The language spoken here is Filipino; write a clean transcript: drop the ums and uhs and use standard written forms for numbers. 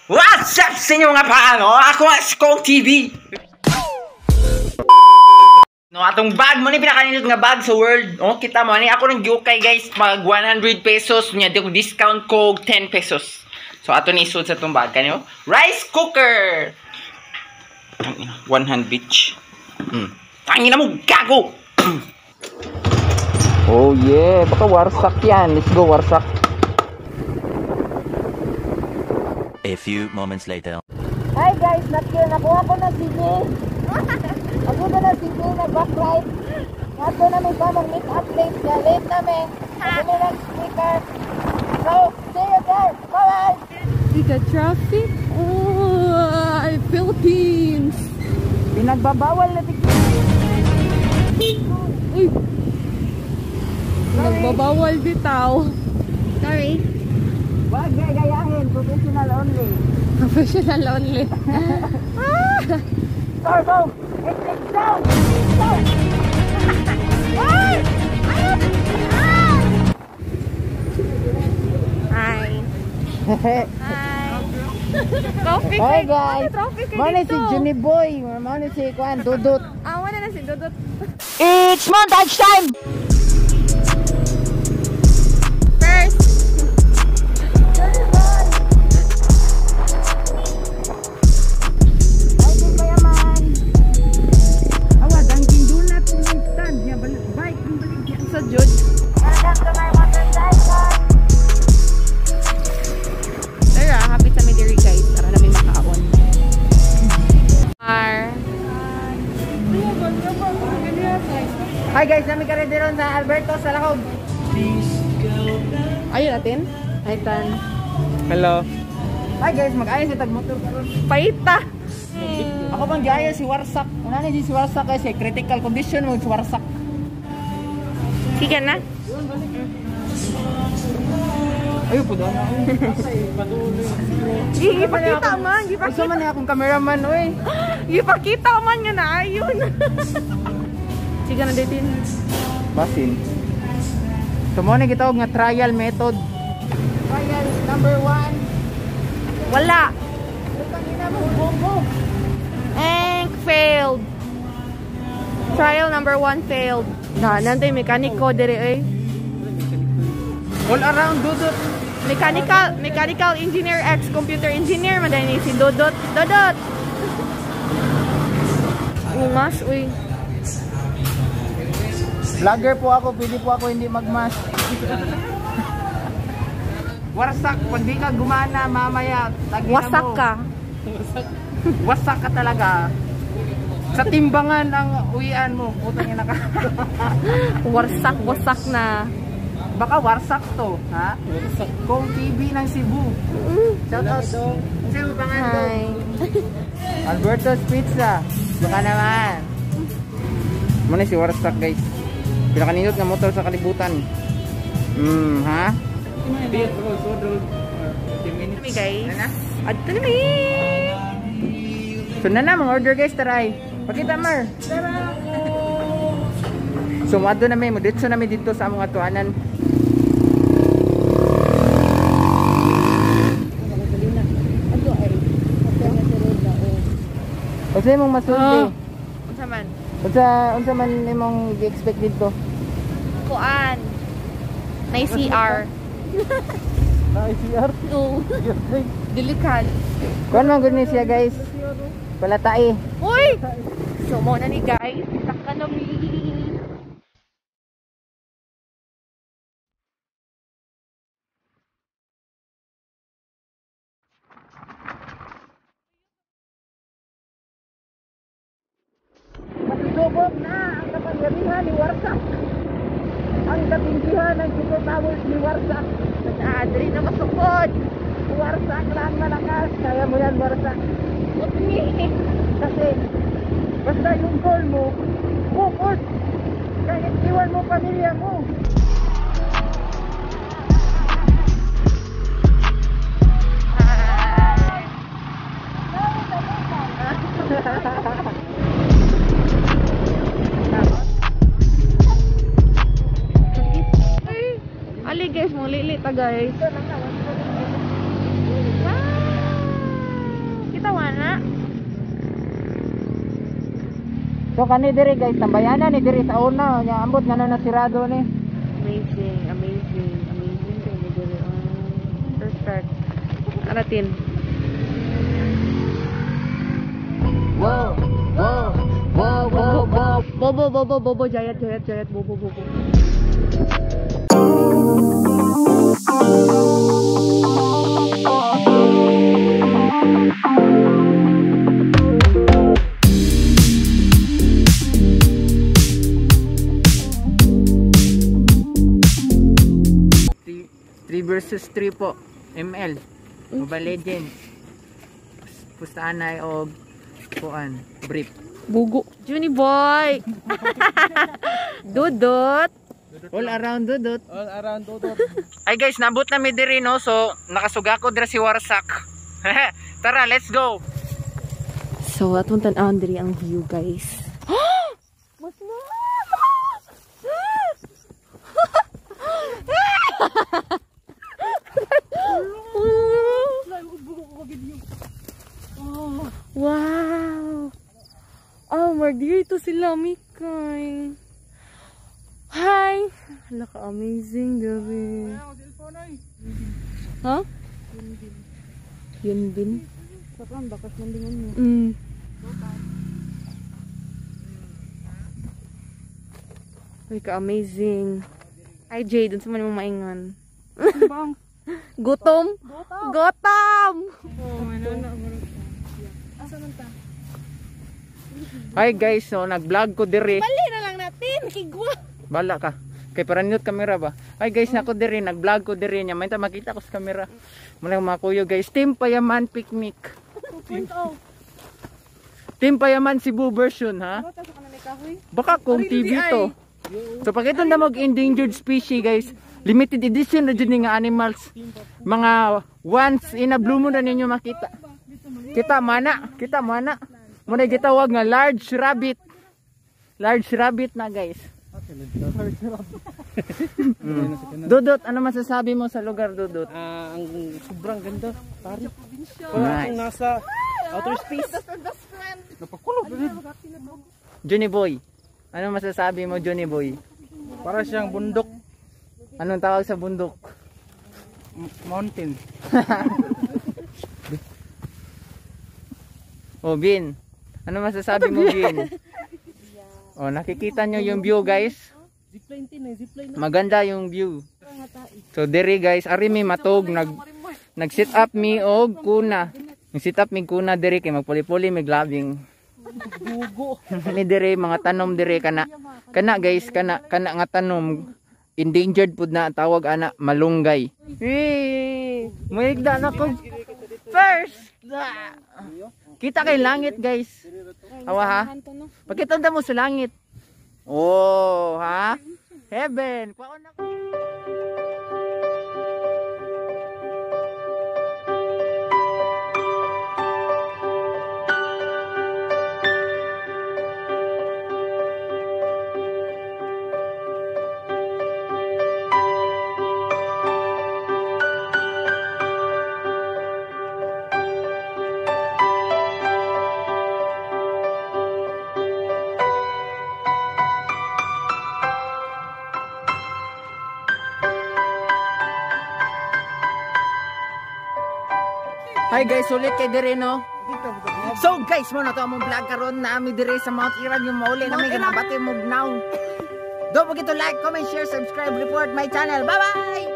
What's up sa inyo mga paano? Ako ang Skong TV. No, atong bag mo ni pinakaninod nga bag sa world. Oh, kita mo ni ako nang giukay guys, mag 100 pesos nya di ko discount ko 10 pesos. So ato ni isud sa tong bag kanyo. Rice cooker. 100 each. Tangina mo gago. Oh yeah, baka warsak yan. Let's go warsak. A few moments later. Hi guys, nakuha ko na si Jay. Ako na si Jay na backlight. Nato na may kamang make-up place na late namin. Ako na lang speaker. So, see you there. Bye-bye. See the traffic? Oh, Philippines. Pinagbabawal na tikin. Uy. Nagbabawal bitaw. Sorry. Wag gayahin, professional only. Professional only. Turbo! It's down! Down! Hi. Hi. Traffic. Hi guys! Traffic Mana si Johnny Boy? Mana si Kuan Dudut? Wala na si Dudut. It's montage time! First. Sa Jud. Tara, happy sa Midiri guys. Para na may makaon. Hi guys, nami ka rin din sa Alberto sa Lacob. Ayun natin. Ay tan. Hello. Hi guys, mag-ayos sa tagmotor karon. Paita. Ako bang giaya si Warsak. Una ni si Warsak kasi critical condition mo si Warsak. Sige na. Ayo po daw na. Ipakita man. Gusto man niya akong cameraman, oy. Ipakita man nga na ayun. Sige na ditin. Basin. So mo ni gitawag nga trial method. Trial number 1. Wala. Pangina mo bombo. And failed. Trial number 1 failed. Na, nantay mekaniko dire eh. All around Dudut. Mechanical engineer X computer engineer madani si Dodot. Dodot. Umas uy. Vlogger po ako, pwede po ako hindi magmas. Warsak, pag di ka gumana mamaya, tagina mo. Wasak ka. Wasak ka talaga. Sa timbangan ang uwian mo, putang ina ka. Wasak na. Baka warsak to, ha? Kung TV ng Cebu. Shout out. Cebu pangalan to. Hi. Alberto's Pizza. Baka naman. Muna si warsak guys. Pinakaninot na motor sa kalibutan. Ha? Hey guys. Adto na mi. So na mga order guys, taray. Pakita Mar. So madto na may moditso na may dito sa among atuanan. Unsa imong masulti? Unsa man? Unsa man imong gi-expect dito? Kuan. Nay CR. ICR. No. Delikad. Kuan man gud ni siya guys. Palatai. Uy! So mo na ni guys. Takano mi. Masubok na ang kapangyarihan ni Warsak. Ang katinggihan ng superpowers ni Warsak. Adri na masukod. Warsak lang malakas. Kaya mo yan Warsak. Kasi basta yung goal mo, focus. Kahit iwan mo pamilya mo. Ali guys, mo lili ta guys. So kani diri guys, tambayanan ni diri sa una, nya ambot nga na nasirado ni. Amazing. Perfect. Aratin. Wow. Bobo, jayat, bobo. Three versus 3 po. ML. Mobile Legends. Pustanay o kuan. Brief. Bugo. Juni boy. Dudot. All around dudot. Ay guys, nabot na mi diri no. So, nakasugako dira si Warsak. Tara, let's go. So, atong tan-awon diri ang view, guys. Mas na! Wow! Oh, dito sila, Mikay. Hi! Hala ka, amazing diri. Ha? Yun bin. Saan bakas mandingan mo? Ay ka, amazing. Ay, Jay, dun sa man mong maingan. Gutom! Gutom! Hi guys, so nag-vlog ko diri. Bali na lang natin, kigwa. Bala ka. Kay para niyot kamera ba? Hi guys, nako diri, nag-vlog ko diri nya. May ta makita ko sa kamera. Muna mga kuyo guys, Team Payaman Picnic. 2.0. Team Payaman Cebu version ha. Baka kung TV to. So pag ito na mag-endangered species guys, limited edition na dyan nga animals. Mga once in a blue moon na ninyo makita. Kita mana. Muna gitawag nga large rabbit. Large rabbit na guys. Dudot, ano masasabi mo sa lugar, Dudot? Ang sobrang ganda, pare. Nice. Nasa outer space. Napakulog. Johnny Boy, ano masasabi mo, Johnny Boy? Para siyang bundok, Anong tawag sa bundok? mountain. Oh, Bin. Ano masasabi mo, Bin? Oh, nakikita nyo yung view, guys? Zipline tin, zipline. Maganda yung view. So, diri guys, ari mi matog, nag-sit up mi og kuna. Nag-sit up mi kuna diri kay magpuli-puli mi glabing. Bugo. Kani diri mga tanom diri kana guys, kana nga tanom endangered pud na tawag ana malunggay. Muigda na ko first. Kita kay langit guys. Awa ha. Pakita mo sa langit. Oh, ha? Heaven. Kwaon na ko. Hi guys, ulit kay dire no. So guys, mo na to among vlog karon na ami dire sa Mount Irag yung mauli na may ganabati mo now. Don't forget to like, comment, share, subscribe, report my channel. Bye bye.